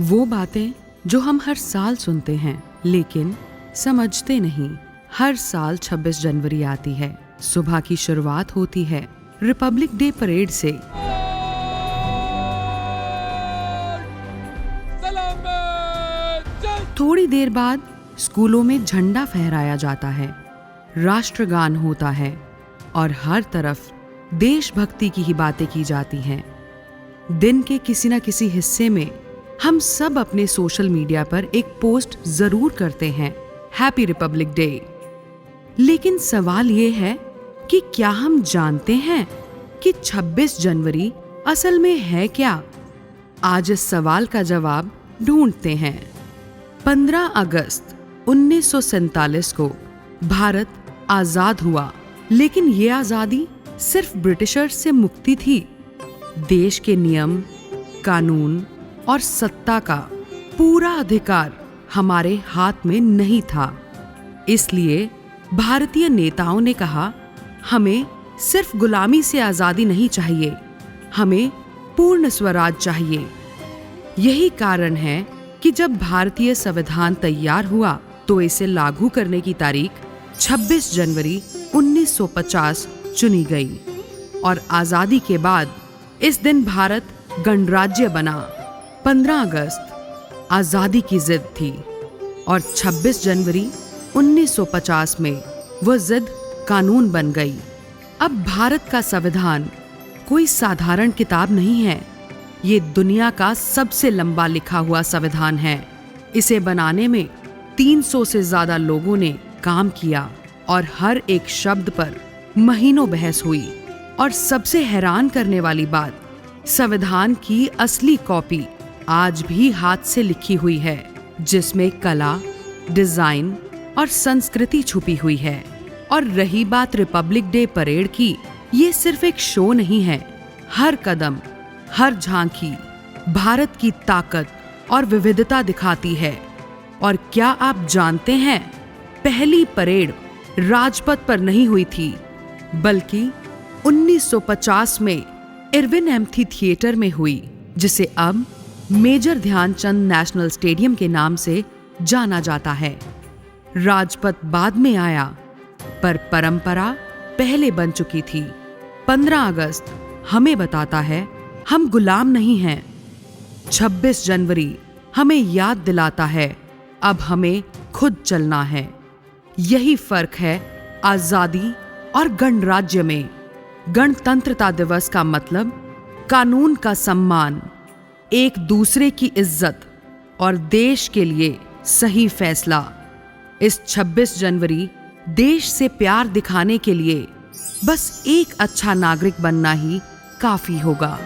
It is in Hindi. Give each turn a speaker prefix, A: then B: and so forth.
A: वो बातें जो हम हर साल सुनते हैं लेकिन समझते नहीं। हर साल 26 जनवरी आती है। सुबह की शुरुआत होती है रिपब्लिक डे परेड से। थोड़ी देर बाद स्कूलों में झंडा फहराया जाता है, राष्ट्रगान होता है और हर तरफ देशभक्ति की ही बातें की जाती हैं। दिन के किसी न किसी हिस्से में हम सब अपने सोशल मीडिया पर एक पोस्ट जरूर करते हैं, हैप्पी रिपब्लिक डे। लेकिन सवाल ये है कि क्या हम जानते हैं कि 26 जनवरी असल में है क्या? आज इस सवाल का जवाब ढूंढते हैं। 15 अगस्त 1947 को भारत आजाद हुआ, लेकिन ये आजादी सिर्फ ब्रिटिशर्स से मुक्ति थी। देश के नियम, कानून और सत्ता का पूरा अधिकार हमारे हाथ में नहीं था। इसलिए भारतीय नेताओं ने कहा, हमें सिर्फ गुलामी से आजादी नहीं चाहिए, हमें पूर्ण स्वराज चाहिए। यही कारण है कि जब भारतीय संविधान तैयार हुआ तो इसे लागू करने की तारीख 26 जनवरी 1950 चुनी गई और आजादी के बाद इस दिन भारत गणराज्य बना। 15 अगस्त आजादी की जिद थी और 26 जनवरी 1950 में वह जिद कानून बन गई। अब भारत का संविधान कोई साधारण किताब नहीं है, ये दुनिया का सबसे लंबा लिखा हुआ संविधान है। इसे बनाने में 300 से ज्यादा लोगों ने काम किया और हर एक शब्द पर महीनों बहस हुई। और सबसे हैरान करने वाली बात, संविधान की असली कॉपी आज भी हाथ से लिखी हुई है, जिसमें कला, डिजाइन और संस्कृति छुपी हुई है। और रही बात रिपब्लिक डे परेड की, ये सिर्फ एक शो नहीं है। हर कदम, हर झांकी भारत की ताकत और विविधता दिखाती है। और क्या आप जानते हैं, पहली परेड राजपथ पर नहीं हुई थी, बल्कि 1950 में इरविन एम्फी थिएटर में हुई, जिसे अब मेजर ध्यानचंद नेशनल स्टेडियम के नाम से जाना जाता है। राजपथ बाद में आया, पर परंपरा पहले बन चुकी थी। 15 अगस्त हमें बताता है हम गुलाम नहीं हैं। 26 जनवरी हमें याद दिलाता है अब हमें खुद चलना है। यही फर्क है आजादी और गणराज्य में। गणतंत्रता दिवस का मतलब कानून का सम्मान, एक दूसरे की इज्जत और देश के लिए सही फैसला। इस 26 जनवरी देश से प्यार दिखाने के लिए बस एक अच्छा नागरिक बनना ही काफी होगा।